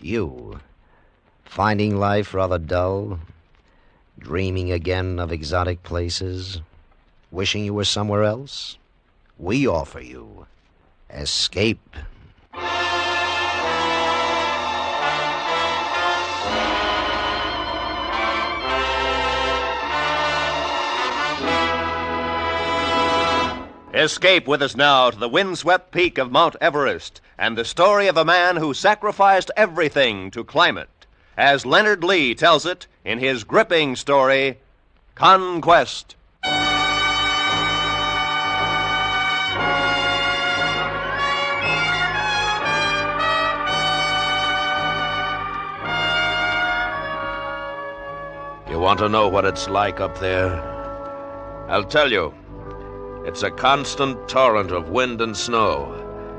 You, finding life rather dull, dreaming again of exotic places, wishing you were somewhere else? We offer you Escape. Escape with us now to the windswept peak of Mount Everest and the story of a man who sacrificed everything to climb it, as Leonard Lee tells it in his gripping story, Conquest. You want to know what it's like up there? I'll tell you. It's a constant torrent of wind and snow.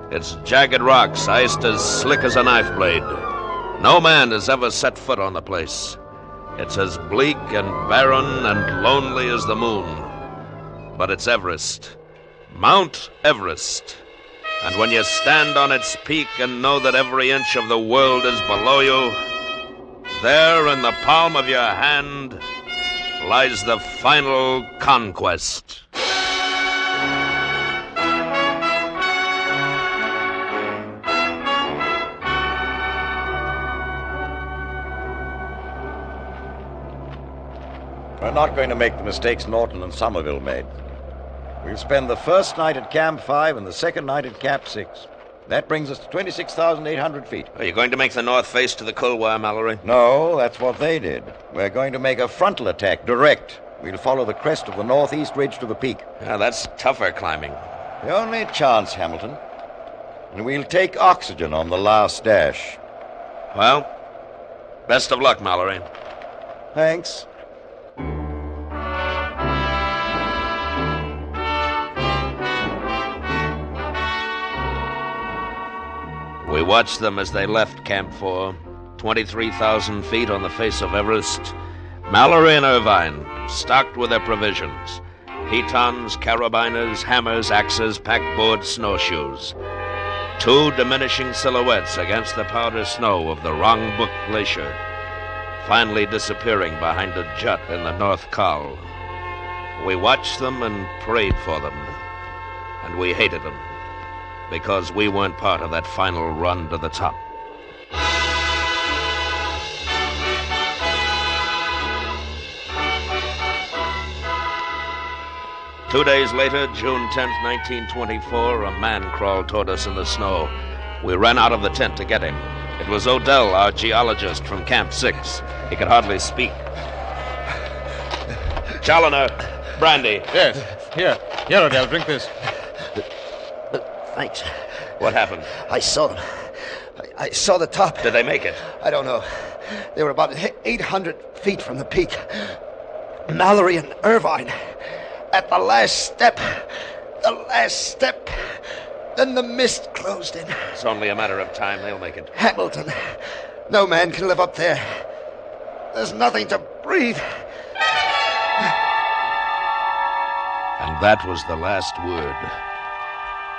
It's jagged rocks, iced as slick as a knife blade. No man has ever set foot on the place. It's as bleak and barren and lonely as the moon. But it's Everest. Mount Everest. And when you stand on its peak and know that every inch of the world is below you, there in the palm of your hand lies the final conquest. We're not going to make the mistakes Norton and Somerville made. We'll spend the first night at Camp 5 and the second night at Camp 6. That brings us to 26,800 feet. Are you going to make the north face to the Kulwar, Mallory? No, that's what they did. We're going to make a frontal attack, direct. We'll follow the crest of the northeast ridge to the peak. Yeah, that's tougher climbing. The only chance, Hamilton. And we'll take oxygen on the last dash. Well, best of luck, Mallory. Thanks. We watched them as they left Camp 4, 23,000 feet on the face of Everest. Mallory and Irvine, stocked with their provisions. Pitons, carabiners, hammers, axes, packboards, snowshoes. Two diminishing silhouettes against the powder snow of the Rongbuk Glacier, finally disappearing behind a jut in the North Col. We watched them and prayed for them, and we hated them, because we weren't part of that final run to the top. Two days later, June 10th, 1924, a man crawled toward us in the snow. We ran out of the tent to get him. It was Odell, our geologist from Camp 6. He could hardly speak. Challoner, brandy. Yes, here, Odell, drink this. Thanks. What happened? I saw them. I saw the top. Did they make it? I don't know. They were about 800 feet from the peak. Mallory and Irvine. At the last step. Then the mist closed in. It's only a matter of time. They'll make it. Hamilton. No man can live up there. There's nothing to breathe. And that was the last word.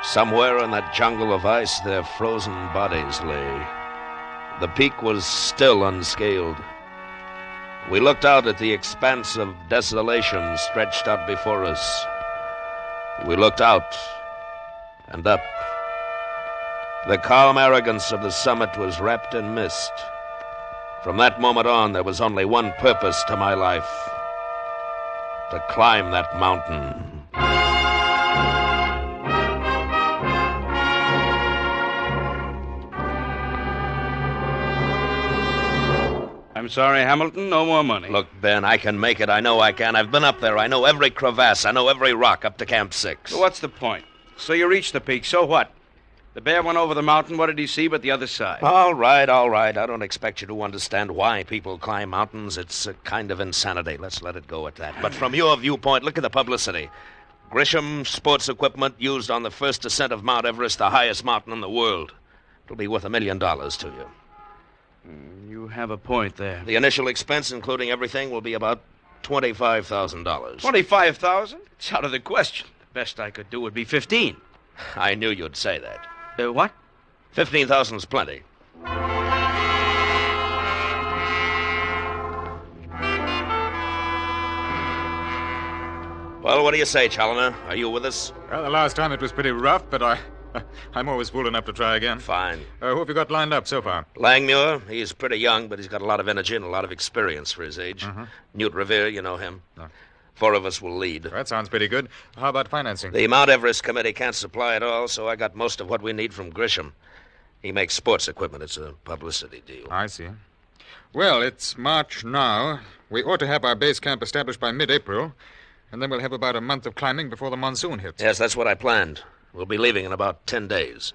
Somewhere in that jungle of ice, their frozen bodies lay. The peak was still unscaled. We looked out at the expanse of desolation stretched out before us. We looked out and up. The calm arrogance of the summit was wrapped in mist. From that moment on, there was only one purpose to my life: to climb that mountain. I'm sorry, Hamilton, no more money. Look, Ben, I can make it. I know I can. I've been up there. I know every crevasse. I know every rock up to Camp 6. So what's the point? So you reached the peak, so what? The bear went over the mountain. What did he see but the other side? All right. I don't expect you to understand why people climb mountains. It's a kind of insanity. Let's let it go at that. But from your viewpoint, look at the publicity. Grisham sports equipment used on the first ascent of Mount Everest, the highest mountain in the world. It'll be worth $1 million to you. You have a point there. The initial expense, including everything, will be about $25,000. $25,000? It's out of the question. The best I could do would be $15,000. I knew you'd say that. What? 15,000's plenty. Well, what do you say, Challoner? Are you with us? Well, the last time it was pretty rough, but I'm always fool enough to try again. Fine. Who have you got lined up so far? Langmuir, he's pretty young, but he's got a lot of energy and a lot of experience for his age. Newt Revere, you know him. No. 4 of us will lead. That sounds pretty good. How about financing? The Mount Everest Committee can't supply it all, so I got most of what we need from Grisham. He makes sports equipment. It's a publicity deal. I see. Well, it's March now. We ought to have our base camp established by mid-April, and then we'll have about a month of climbing before the monsoon hits. Yes, that's what I planned. We'll be leaving in about 10 days.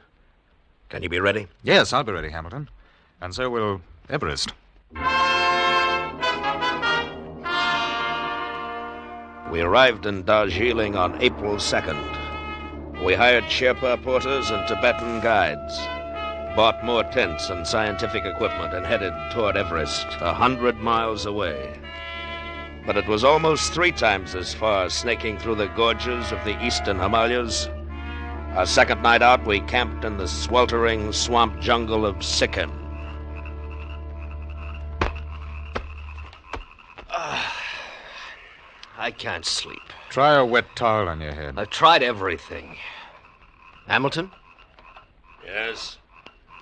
Can you be ready? Yes, I'll be ready, Hamilton. And so will Everest. We arrived in Darjeeling on April 2nd. We hired Sherpa porters and Tibetan guides, bought more tents and scientific equipment, and headed toward Everest, 100 miles away. But it was almost 3 times as far, snaking through the gorges of the eastern Himalayas. Our second night out, we camped in the sweltering swamp jungle of Sikkim. I can't sleep. Try a wet towel on your head. I've tried everything. Hamilton, Yes?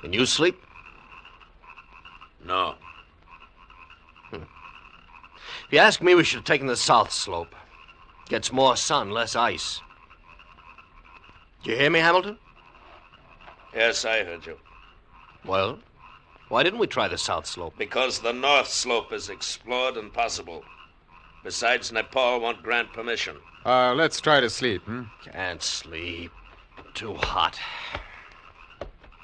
can you sleep? No. If you ask me, we should have taken the south slope. Gets more sun, less ice. Do you hear me, Hamilton? Yes, I heard you. Well, why didn't we try the south slope? Because the north slope is explored and possible. Besides, Nepal won't grant permission. Let's try to sleep, Can't sleep. Too hot.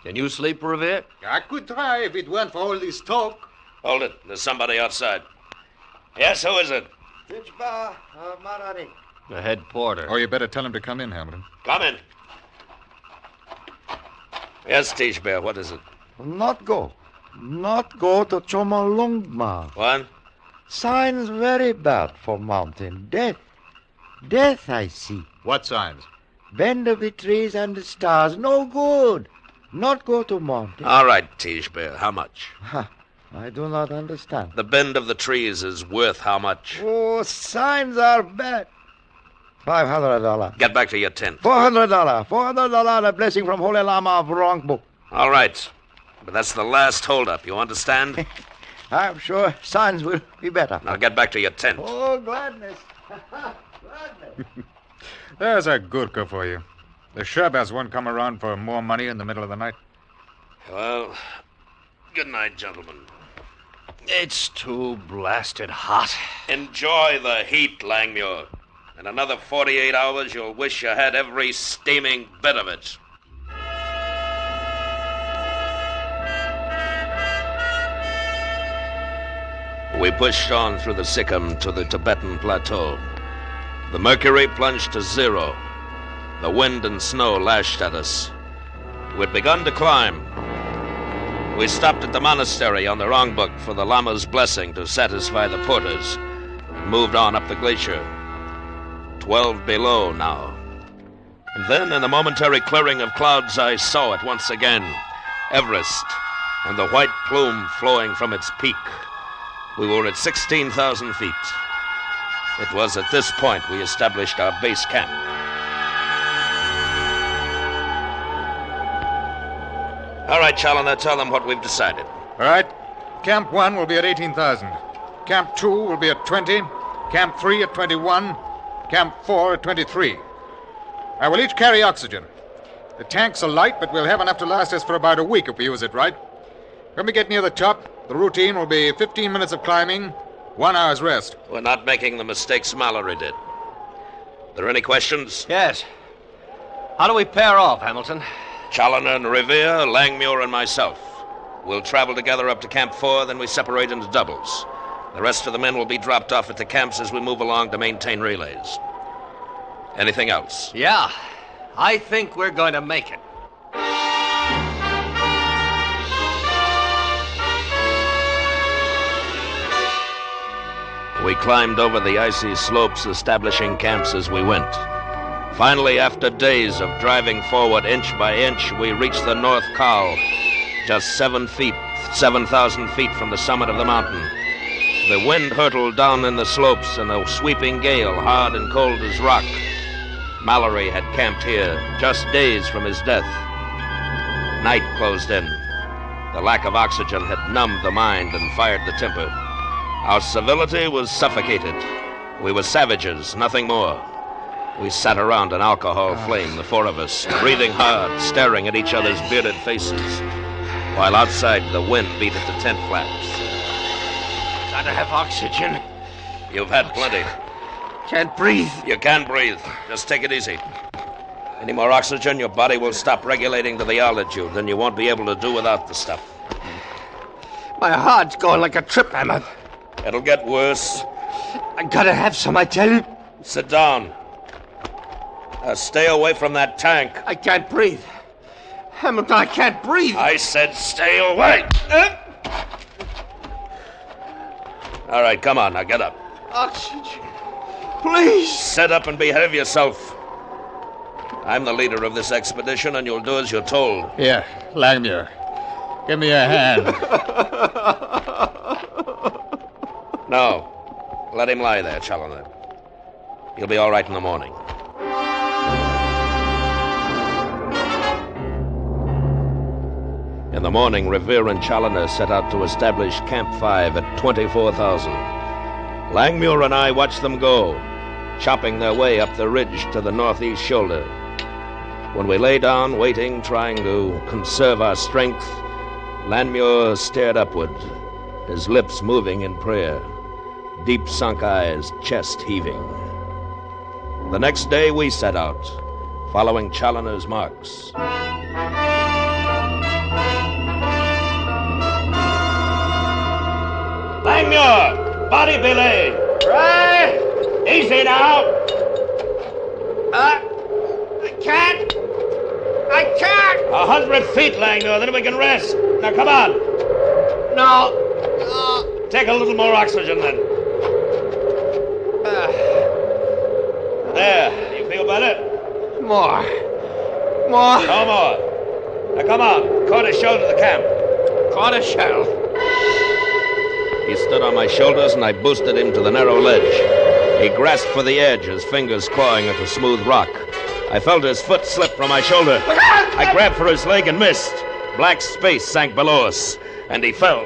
Can you sleep, Revere? I could try if it weren't for all this talk. Hold it. There's somebody outside. Yes, who is it? The head porter. Oh, you better tell him to come in, Hamilton. Come in. Yes, Tish Bear, what is it? Not go to Chomolungma. What? Signs very bad for mountain. Death, I see. What signs? Bend of the trees and the stars. No good. Not go to mountain. All right, Tish Bear, how much? I do not understand. The bend of the trees is worth how much? Oh, signs are bad. $500. Get back to your tent. $400. $400, a blessing from Holy Lama of wrong book. All right. But that's the last holdup, you understand? I'm sure signs will be better. Now get back to your tent. Oh, gladness. Gladness. There's a Gurkha for you. The Sherbas won't come around for more money in the middle of the night. Well, good night, gentlemen. It's too blasted hot. Enjoy the heat, Langmuir. In another 48 hours, you'll wish you had every steaming bit of it. We pushed on through the Sikkim to the Tibetan plateau. The mercury plunged to 0. The wind and snow lashed at us. We'd begun to climb. We stopped at the monastery on the Rongbuk for the Lama's blessing to satisfy the porters, and moved on up the glacier. 12 below now. And then, in the momentary clearing of clouds, I saw it once again. Everest, and the white plume flowing from its peak. We were at 16,000 feet. It was at this point we established our base camp. All right, Challoner, tell them what we've decided. All right. Camp 1 will be at 18,000. Camp 2 will be at 20. Camp 3 at 21. Camp 4 at 23. I will each carry oxygen. The tanks are light, but we'll have enough to last us for about a week if we use it right. When we get near the top, the routine will be 15 minutes of climbing, 1 hour's rest. We're not making the mistakes Mallory did. There any questions? Yes. How do we pair off, Hamilton? Challoner and Revere, Langmuir and myself. We'll travel together up to Camp 4, then we separate into doubles. The rest of the men will be dropped off at the camps as we move along to maintain relays. Anything else? Yeah. I think we're going to make it. We climbed over the icy slopes, establishing camps as we went. Finally, after days of driving forward inch by inch, we reached the North Col, just 7,000 feet from the summit of the mountain. The wind hurtled down in the slopes, and a sweeping gale, hard and cold as rock. Mallory had camped here, just days from his death. Night closed in. The lack of oxygen had numbed the mind and fired the temper. Our civility was suffocated. We were savages, nothing more. We sat around an alcohol flame, the four of us, breathing hard, staring at each other's bearded faces, while outside the wind beat at the tent flaps. Gotta have oxygen. You've had plenty. Can't breathe. You can breathe. Just take it easy. Any more oxygen, your body will stop regulating to the altitude. Then you won't be able to do without the stuff. My heart's going like a trip hammer. It'll get worse. I gotta have some, I tell you. Sit down. Stay away from that tank. I can't breathe. Hamilton, I can't breathe. I said stay away. All right, come on, now get up. Oxygen. Please. Sit up and behave yourself. I'm the leader of this expedition, and you'll do as you're told. Here, Langmuir. Give me a hand. No. Let him lie there, Challoner. He'll be all right in the morning. In the morning, Revere and Challoner set out to establish Camp 5 at 24,000. Langmuir and I watched them go, chopping their way up the ridge to the northeast shoulder. When we lay down, waiting, trying to conserve our strength, Langmuir stared upward, his lips moving in prayer, deep sunk eyes, chest heaving. The next day we set out, following Challoner's marks. Langmuir! Body belay! Right. Easy now! I can't. 100 feet, Langmuir, then we can rest. Now come on. No. Take a little more oxygen then. There, you feel better? More. No more. Now come on, quarter shell to the camp. Quarter shell. He stood on my shoulders and I boosted him to the narrow ledge. He grasped for the edge, his fingers clawing at the smooth rock. I felt his foot slip from my shoulder. I grabbed for his leg and missed. Black space sank below us, and he fell.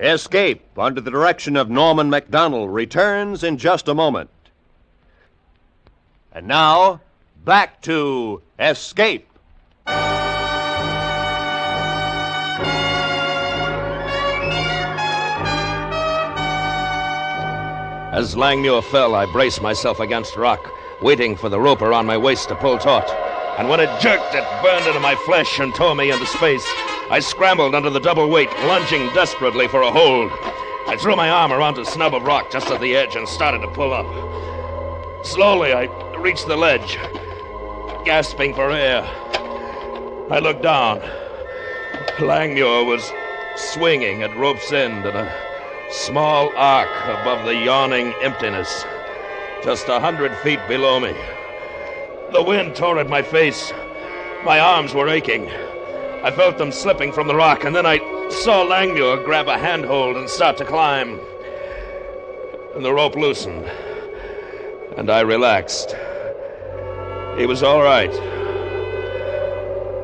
Escape, under the direction of Norman MacDonald, returns in just a moment. And now, back to Escape. As Langmuir fell, I braced myself against rock, waiting for the rope around my waist to pull taut. And when it jerked, it burned into my flesh and tore me into space. I scrambled under the double weight, lunging desperately for a hold. I threw my arm around a snub of rock just at the edge and started to pull up. Slowly, I reached the ledge, gasping for air. I looked down. Langmuir was swinging at rope's end in a small arc above the yawning emptiness, just 100 feet below me. The wind tore at my face. My arms were aching. I felt them slipping from the rock, and then I saw Langmuir grab a handhold and start to climb. And the rope loosened, and I relaxed. He was all right.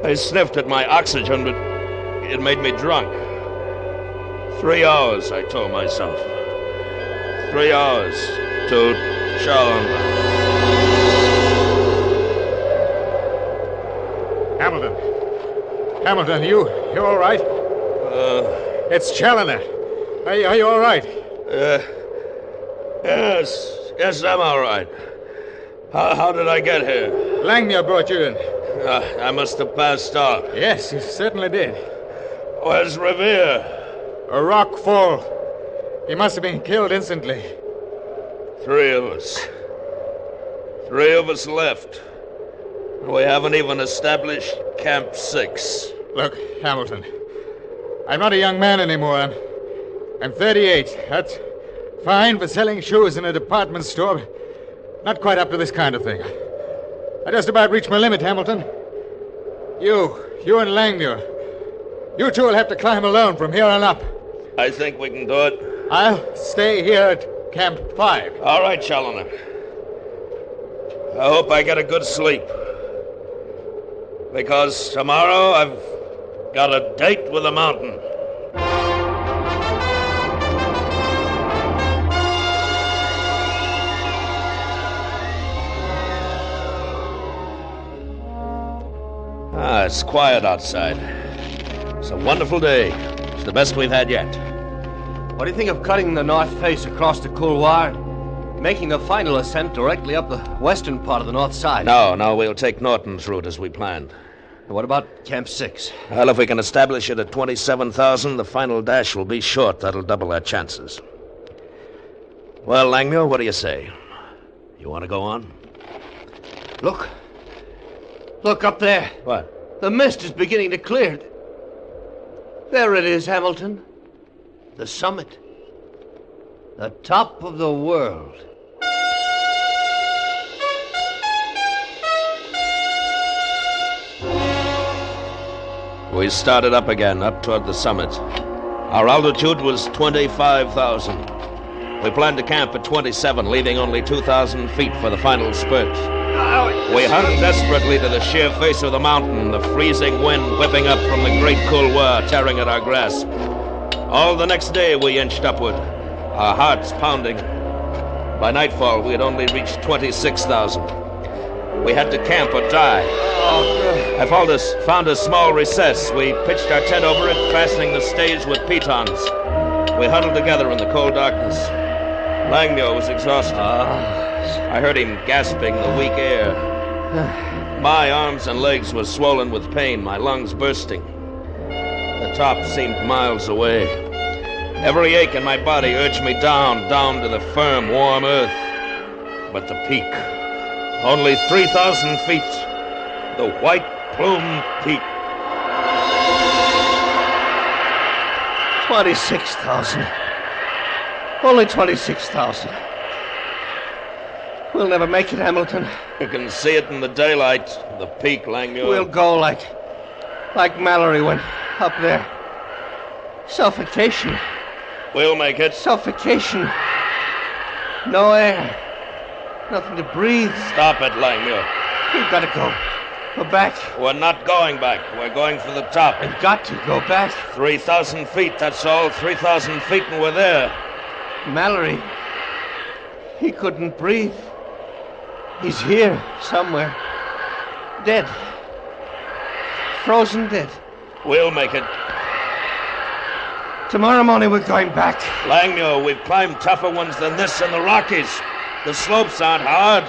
I sniffed at my oxygen, but it made me drunk. 3 hours, I told myself. 3 hours to Challoner. Hamilton, you all right? It's Challoner. Are you all right? Yes, I'm all right. How did I get here? Langmuir brought you in. I must have passed out. Yes, you certainly did. Where's Revere? A rock fall. He must have been killed instantly. 3 of us. 3 of us left. We haven't even established Camp 6. Look, Hamilton, I'm not a young man anymore. I'm 38. That's fine for selling shoes in a department store, but not quite up to this kind of thing. I just about reached my limit, Hamilton. You and Langmuir. You two will have to climb alone from here on up. I think we can do it. I'll stay here at Camp 5. All right, Challoner. I hope I get a good sleep. Because tomorrow I've got a date with the mountain. It's quiet outside. It's a wonderful day. It's the best we've had yet. What do you think of cutting the north face across the couloir, making the final ascent directly up the western part of the north side? No, we'll take Norton's route as we planned. What about Camp 6? Well, if we can establish it at 27,000, the final dash will be short. That'll double our chances. Well, Langmuir, what do you say? You want to go on? Look. Look up there. What? The mist is beginning to clear. There it is, Hamilton. The summit. The top of the world. We started up again, up toward the summit. Our altitude was 25,000. We planned to camp at 27, leaving only 2,000 feet for the final spurt. We hung desperately to the sheer face of the mountain, the freezing wind whipping up from the great couloir, tearing at our grasp. All the next day we inched upward, our hearts pounding. By nightfall, we had only reached 26,000. We had to camp or die. I found a small recess. We pitched our tent over it, fastening the stage with pitons. We huddled together in the cold darkness. Langmuir was exhausted. I heard him gasping the weak air. My arms and legs were swollen with pain, my lungs bursting. The top seemed miles away. Every ache in my body urged me down to the firm, warm earth. But the peak, only 3,000 feet, the White Plume Peak. 26,000. Only 26,000. We'll never make it, Hamilton. You can see it in the daylight, the peak, Langmuir. We'll go like Mallory went up there. Suffocation. We'll make it. Suffocation. No air. Nothing to breathe. Stop it, Langmuir. We've got to go. Go back. We're not going back. We're going for the top. We've got to go back. 3,000 feet, that's all. 3,000 feet and we're there. Mallory. He couldn't breathe. He's here somewhere. Dead. Frozen dead. We'll make it. Tomorrow morning we're going back. Langmuir, we've climbed tougher ones than this in the Rockies. The slopes aren't hard.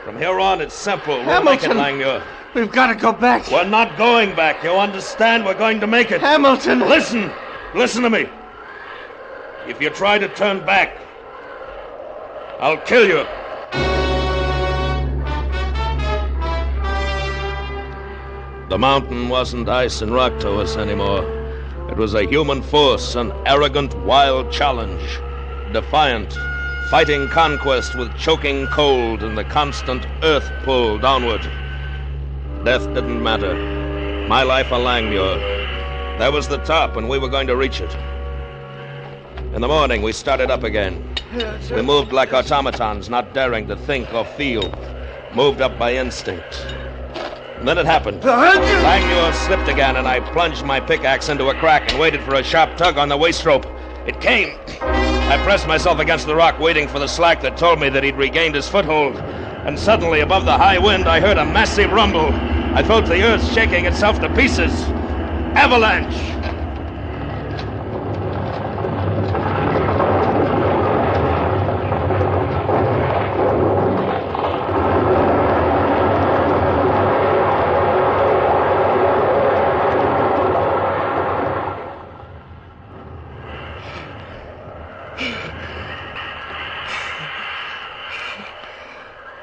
From here on, it's simple. We'll make it, Langmuir. We've got to go back. We're not going back. You understand? We're going to make it. Hamilton! Listen! Listen to me. If you try to turn back, I'll kill you. The mountain wasn't ice and rock to us anymore. It was a human force, an arrogant, wild challenge. Defiant, fighting conquest with choking cold and the constant earth pull downward. Death didn't matter. My life a Langmuir. That was the top, and we were going to reach it. In the morning, we started up again. We moved like automatons, not daring to think or feel. Moved up by instinct. And then it happened. Langmuir slipped again, and I plunged my pickaxe into a crack and waited for a sharp tug on the waist rope. It came. I pressed myself against the rock, waiting for the slack that told me that he'd regained his foothold. And suddenly, above the high wind, I heard a massive rumble. I felt the earth shaking itself to pieces. Avalanche!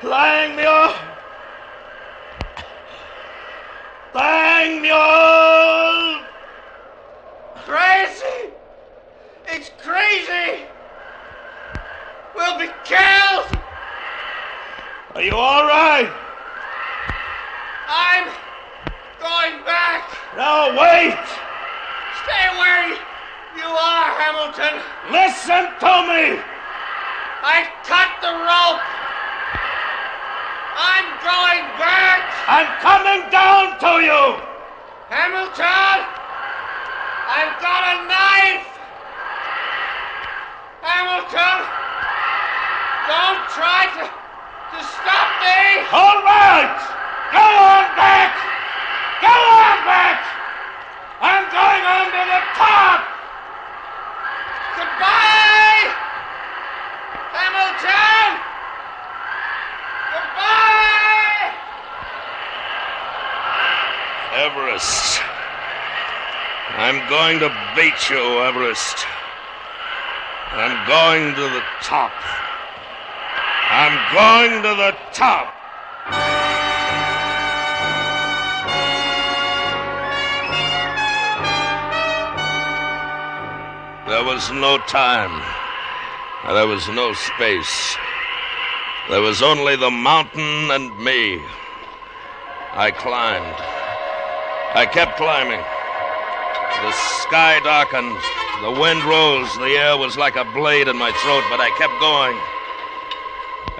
Langmuir! Langmuir! you all right? I'm going back. No, wait! Stay where you are, Hamilton. Listen to me! I cut the rope. I'm going back. I'm coming down to you! Hamilton, I've got a knife. Hamilton, don't try to stop me. All right! Go on back! Go on back! I'm going on to the top! Goodbye, Hamilton. Goodbye. Everest. I'm going to beat you, Everest. I'm going to the top. I'm going to the top. There was no time. There was no space. There was only the mountain and me. I climbed. I kept climbing. The sky darkened. The wind rose. The air was like a blade in my throat, but I kept going.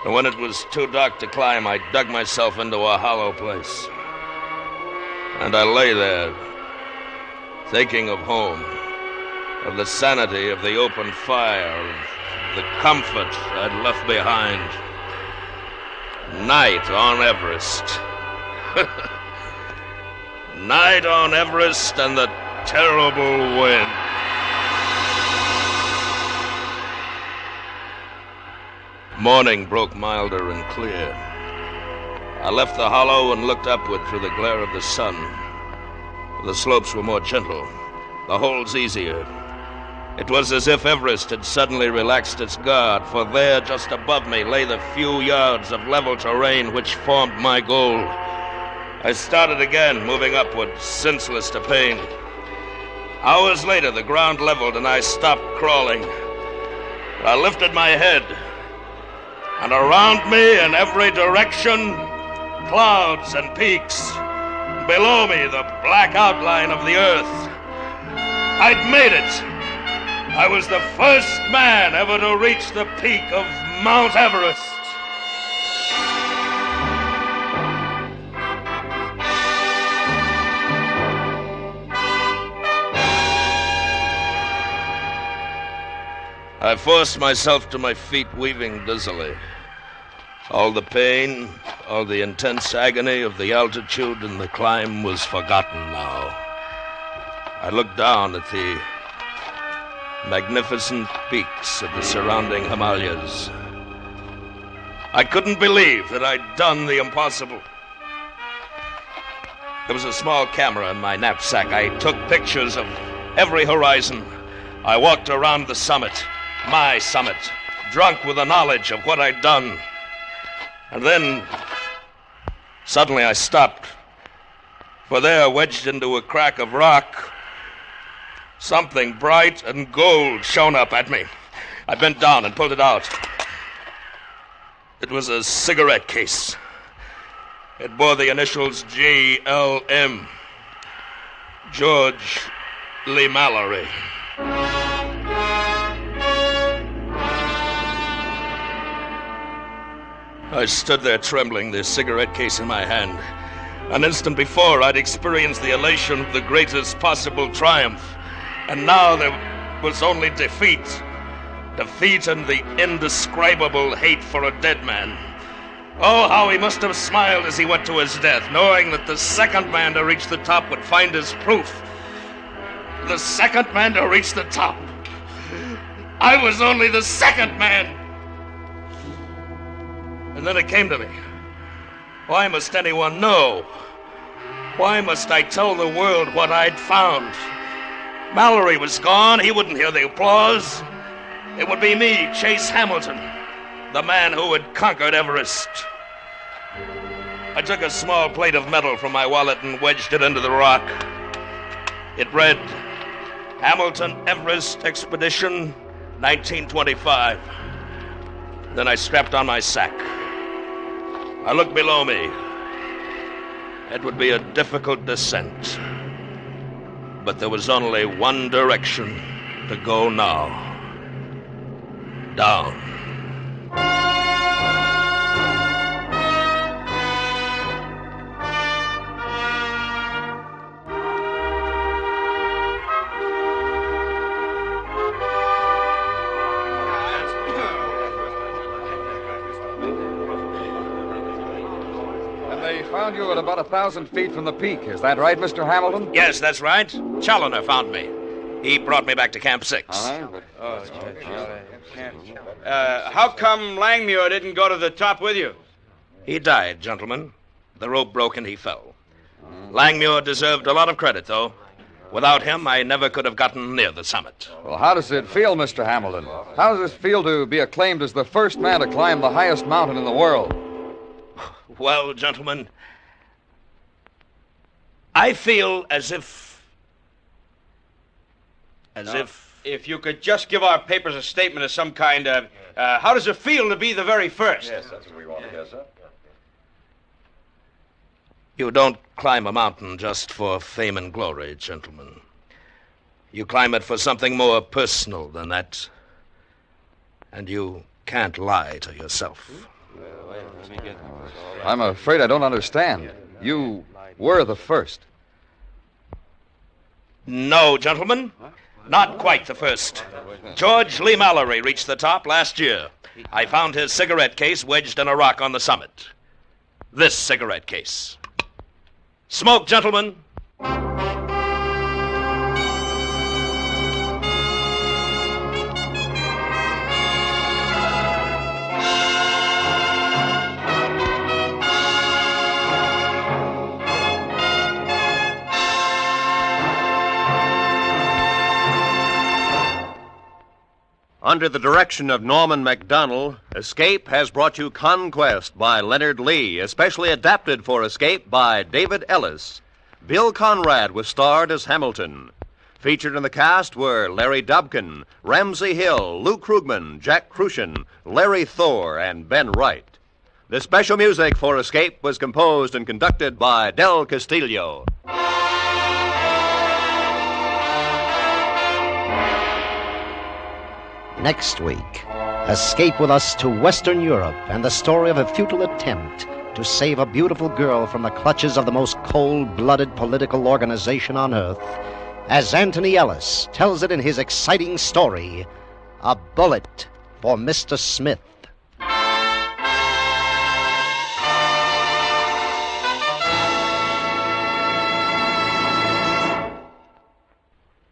And when it was too dark to climb, I dug myself into a hollow place. And I lay there, thinking of home, of the sanity of the open fire, of the comfort I'd left behind. Night on Everest. Night on Everest and the terrible wind. Morning broke milder and clear. I left the hollow and looked upward through the glare of the sun. The slopes were more gentle, the holds easier. It was as if Everest had suddenly relaxed its guard, for there, just above me, lay the few yards of level terrain which formed my goal. I started again, moving upward, senseless to pain. Hours later, the ground leveled and I stopped crawling. I lifted my head, and around me in every direction, clouds and peaks. Below me, the black outline of the earth. I'd made it. I was the first man ever to reach the peak of Mount Everest. I forced myself to my feet, weaving dizzily. All the pain, all the intense agony of the altitude and the climb was forgotten now. I looked down at the magnificent peaks of the surrounding Himalayas. I couldn't believe that I'd done the impossible. There was a small camera in my knapsack. I took pictures of every horizon. I walked around the summit, my summit, drunk with the knowledge of what I'd done. And then, suddenly I stopped. For there, wedged into a crack of rock, something bright and gold shone up at me. I bent down and pulled it out. It was a cigarette case. It bore the initials GLM. George Lee Mallory. I stood there trembling, the cigarette case in my hand. An instant before, I'd experienced the elation of the greatest possible triumph. And now there was only defeat. Defeat and the indescribable hate for a dead man. Oh, how he must have smiled as he went to his death, knowing that the second man to reach the top would find his proof. The second man to reach the top. I was only the second man. And then it came to me. Why must anyone know? Why must I tell the world what I'd found? Mallory was gone. He wouldn't hear the applause. It would be me, Chase Hamilton, the man who had conquered Everest. I took a small plate of metal from my wallet and wedged it into the rock. It read, Hamilton Everest Expedition, 1925. Then I strapped on my sack. I look below me. It would be a difficult descent. But there was only one direction to go now. Down. They found you at about 1,000 feet from the peak. Is that right, Mr. Hamilton? Yes, that's right. Challoner found me. He brought me back to Camp 6. How come Langmuir didn't go to the top with you? He died, gentlemen. The rope broke and he fell. Langmuir deserved a lot of credit, though. Without him, I never could have gotten near the summit. Well, how does it feel, Mr. Hamilton? How does it feel to be acclaimed as the first man to climb the highest mountain in the world? Well, gentlemen, I feel as if... If you could just give our papers a statement of some kind, how does it feel to be the very first? Yes, that's what we want to hear, sir. You don't climb a mountain just for fame and glory, gentlemen. You climb it for something more personal than that. And you can't lie to yourself. I'm afraid I don't understand. You were the first. No, gentlemen. Not quite the first. George Lee Mallory reached the top last year. I found his cigarette case wedged in a rock on the summit. This cigarette case. Smoke, gentlemen. Under the direction of Norman MacDonald, Escape has brought you Conquest by Leonard Lee, especially adapted for Escape by David Ellis. Bill Conrad was starred as Hamilton. Featured in the cast were Larry Dobkin, Ramsey Hill, Lou Krugman, Jack Crucian, Larry Thor, and Ben Wright. The special music for Escape was composed and conducted by Del Castillo. Next week, escape with us to Western Europe and the story of a futile attempt to save a beautiful girl from the clutches of the most cold-blooded political organization on earth, as Anthony Ellis tells it in his exciting story, A Bullet for Mr. Smith.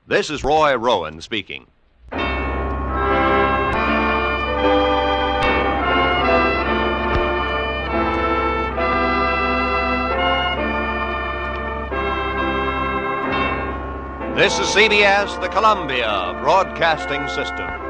This is Roy Rowan speaking. This is CBS, the Columbia Broadcasting System.